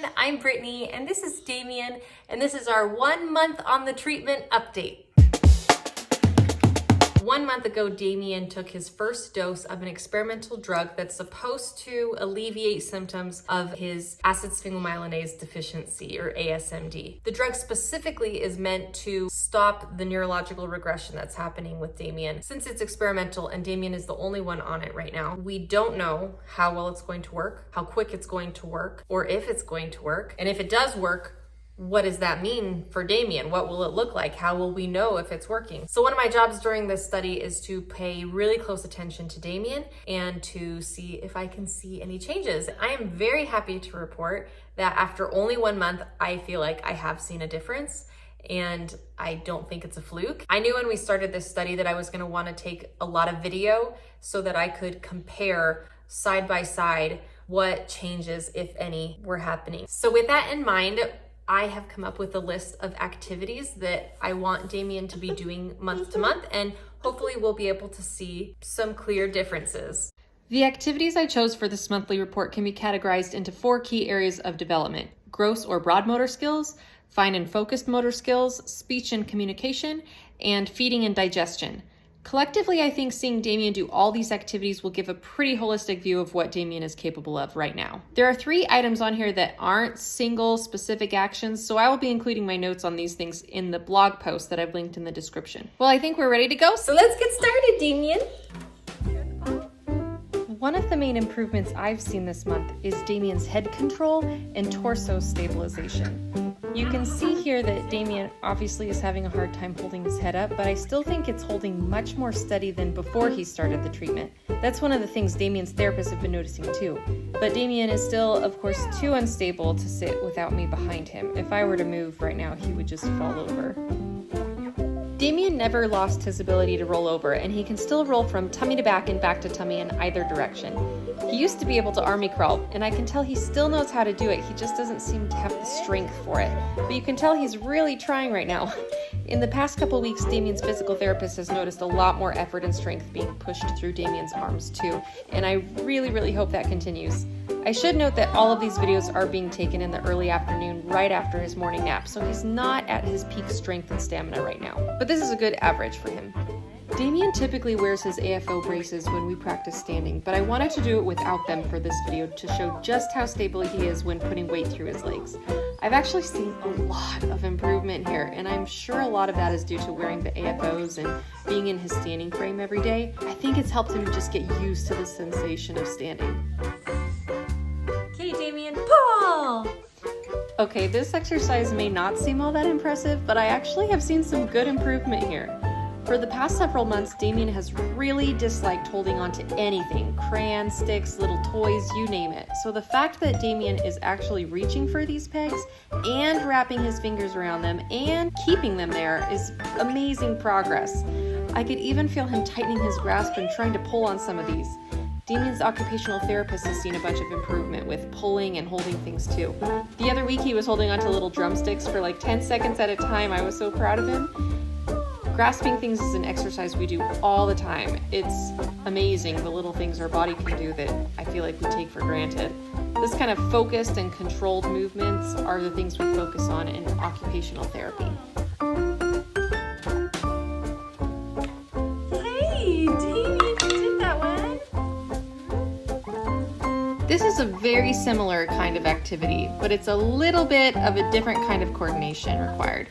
everyone, I'm Brittany and this is Damian and this is our 1 month on the treatment update. 1 month ago, Damian took his first dose of an experimental drug that's supposed to alleviate symptoms of his acid-sphingomyelinase deficiency, or ASMD. The drug specifically is meant to stop the neurological regression that's happening with Damian. Since it's experimental and Damian is the only one on it right now, we don't know how well it's going to work, how quick it's going to work, or if it's going to work. And if it does work, what does that mean for Damian? What will it look like? How will we know if it's working? So one of my jobs during this study is to pay really close attention to Damian and to see if I can see any changes. I am very happy to report that after only 1 month, I feel like I have seen a difference. And I don't think it's a fluke. I knew when we started this study that I was gonna wanna take a lot of video so that I could compare side by side what changes, if any, were happening. So with that in mind, I have come up with a list of activities that I want Damian to be doing month to month, and hopefully we'll be able to see some clear differences. The activities I chose for this monthly report can be categorized into 4 key areas of development: gross or broad motor skills, fine and focused motor skills, speech and communication, and feeding and digestion. Collectively, I think seeing Damian do all these activities will give a pretty holistic view of what Damian is capable of right now. There are 3 items on here that aren't single specific actions, so I will be including my notes on these things in the blog post that I've linked in the description. Well, I think we're ready to go, So let's get started, Damian. One of the main improvements I've seen this month is Damian's head control and torso stabilization. You can see here that Damian obviously is having a hard time holding his head up, but I still think it's holding much more steady than before he started the treatment. That's one of the things Damian's therapists have been noticing too. But Damian is still, of course, too unstable to sit without me behind him. If I were to move right now, he would just fall over. Damian never lost his ability to roll over, and he can still roll from tummy to back and back to tummy in either direction. He used to be able to army crawl, and I can tell he still knows how to do it. He just doesn't seem to have the strength for it. But you can tell he's really trying right now. In the past couple weeks, Damian's physical therapist has noticed a lot more effort and strength being pushed through Damian's arms too, and I really hope that continues. I should note that all of these videos are being taken in the early afternoon right after his morning nap, so he's not at his peak strength and stamina right now. But this is a good average for him. Damian typically wears his AFO braces when we practice standing, but I wanted to do it without them for this video to show just how stable he is when putting weight through his legs. I've actually seen a lot of improvement here, and I'm sure a lot of that is due to wearing the AFOs and being in his standing frame every day. I think it's helped him just get used to the sensation of standing. Okay, Damian, pull! Okay, this exercise may not seem all that impressive, but I actually have seen some good improvement here. For the past several months, Damian has really disliked holding on to anything, crayons, sticks, little toys, you name it. So the fact that Damian is actually reaching for these pegs and wrapping his fingers around them and keeping them there is amazing progress. I could even feel him tightening his grasp and trying to pull on some of these. Damian's occupational therapist has seen a bunch of improvement with pulling and holding things too. The other week he was holding onto little drumsticks for like 10 seconds at a time. I was so proud of him. Grasping things is an exercise we do all the time. It's amazing the little things our body can do that I feel like we take for granted. This kind of focused and controlled movements are the things we focus on in occupational therapy. Hey, Damian, you did that one. This is a very similar kind of activity, but it's a little bit of a different kind of coordination required.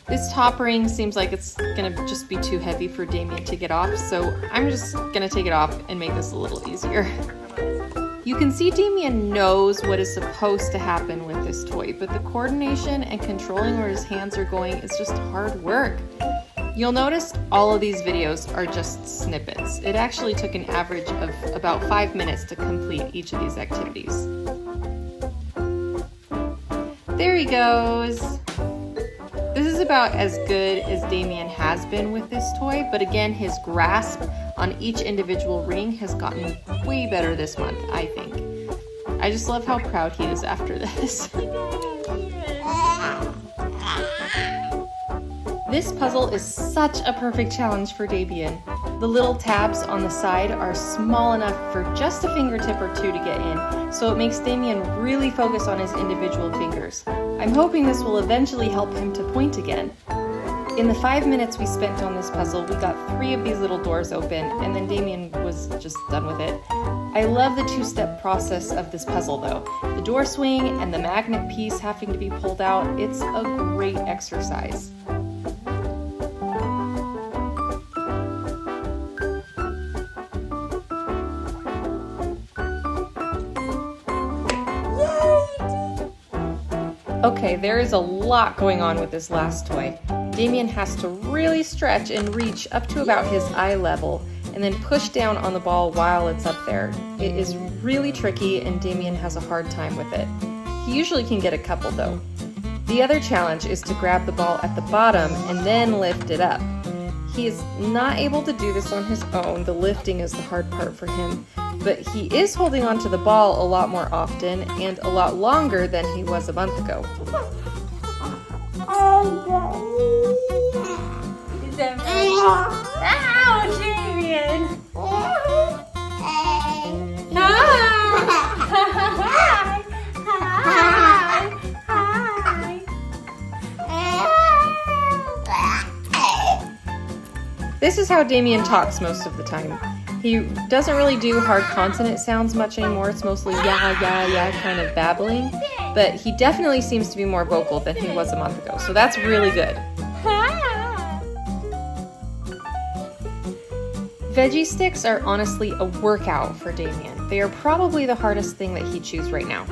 This top ring seems like it's gonna just be too heavy for Damian to get off, so I'm just gonna take it off and make this a little easier. You can see Damian knows what is supposed to happen with this toy, but the coordination and controlling where his hands are going is just hard work. You'll notice all of these videos are just snippets. It actually took an average of about 5 minutes to complete each of these activities. There he goes. This is about as good as Damian has been with this toy, but again, his grasp on each individual ring has gotten way better this month, I think. I just love how proud he is after this. This puzzle is such a perfect challenge for Damian. The little tabs on the side are small enough for just a fingertip or two to get in, so it makes Damian really focus on his individual fingers. I'm hoping this will eventually help him to point again. In the 5 minutes we spent on this puzzle, we got 3 of these little doors open, and then Damian was just done with it. I love the 2-step process of this puzzle though. The door swing and the magnet piece having to be pulled out, it's a great exercise. Okay, there is a lot going on with this last toy. Damian has to really stretch and reach up to about his eye level and then push down on the ball while it's up there. It is really tricky and Damian has a hard time with it. He usually can get a couple though. The other challenge is to grab the ball at the bottom and then lift it up. He is not able to do this on his own. The lifting is the hard part for him, but he is holding onto the ball a lot more often and a lot longer than he was a month ago. Ow, Damian! This is how Damian talks most of the time. He doesn't really do hard consonant sounds much anymore. It's mostly yeah, yeah, yeah kind of babbling. But he definitely seems to be more vocal than he was a month ago. So that's really good. Veggie sticks are honestly a workout for Damian. They are probably the hardest thing that he chews right now.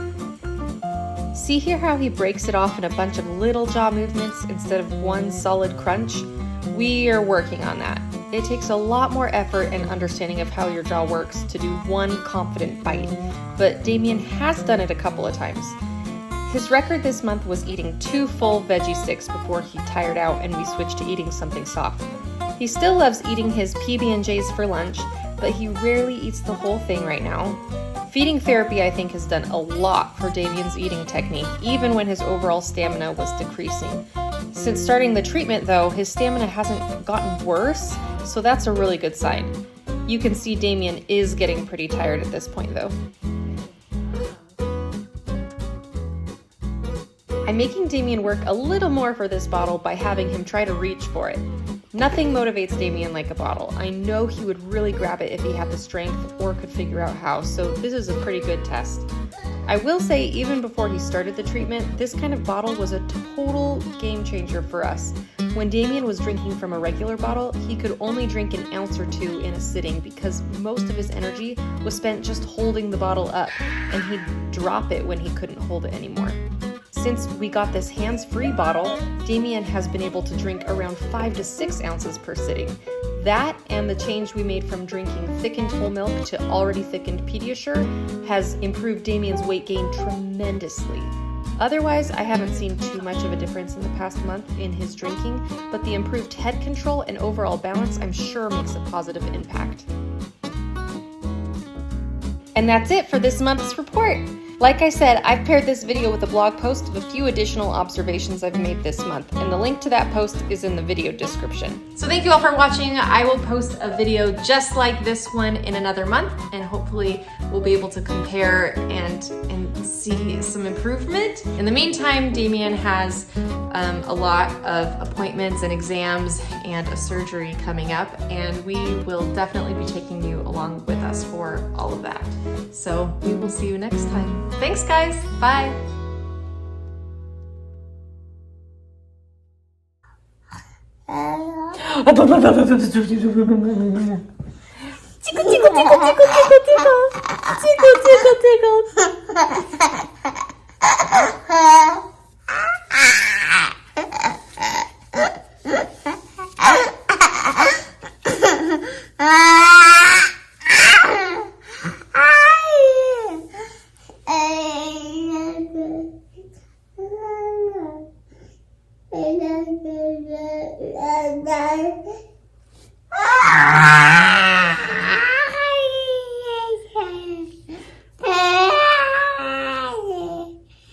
See here how he breaks it off in a bunch of little jaw movements instead of one solid crunch? We are working on that. It takes a lot more effort and understanding of how your jaw works to do one confident bite, but Damian has done it a couple of times. His record this month was eating 2 full veggie sticks before he tired out and we switched to eating something soft. He still loves eating his PB&Js for lunch, but he rarely eats the whole thing right now. Feeding therapy, I think, has done a lot for Damian's eating technique, even when his overall stamina was decreasing. Since starting the treatment, though, his stamina hasn't gotten worse, so that's a really good sign. You can see Damian is getting pretty tired at this point, though. I'm making Damian work a little more for this bottle by having him try to reach for it. Nothing motivates Damian like a bottle. I know he would really grab it if he had the strength or could figure out how, so this is a pretty good test. I will say, even before he started the treatment, this kind of bottle was a total game changer for us. When Damian was drinking from a regular bottle, he could only drink an ounce or 2 in a sitting because most of his energy was spent just holding the bottle up, and he'd drop it when he couldn't hold it anymore. Since we got this hands-free bottle, Damian has been able to drink around 5 to 6 ounces per sitting. That and the change we made from drinking thickened whole milk to already thickened Pediasure has improved Damian's weight gain tremendously. Otherwise, I haven't seen too much of a difference in the past month in his drinking, but the improved head control and overall balance I'm sure makes a positive impact. And that's it for this month's report. Like I said, I've paired this video with a blog post of a few additional observations I've made this month, and the link to that post is in the video description. So thank you all for watching. I will post a video just like this one in another month, and hopefully we'll be able to compare and see some improvement. In the meantime, Damian has a lot of appointments and exams and a surgery coming up, and we will definitely be taking you along with us for all of that. So we will see you next time. Thanks, guys. Bye. Tickle, tickle, tickle, tickle, tickle, tickle. Tickle, tickle, tickle. Ah!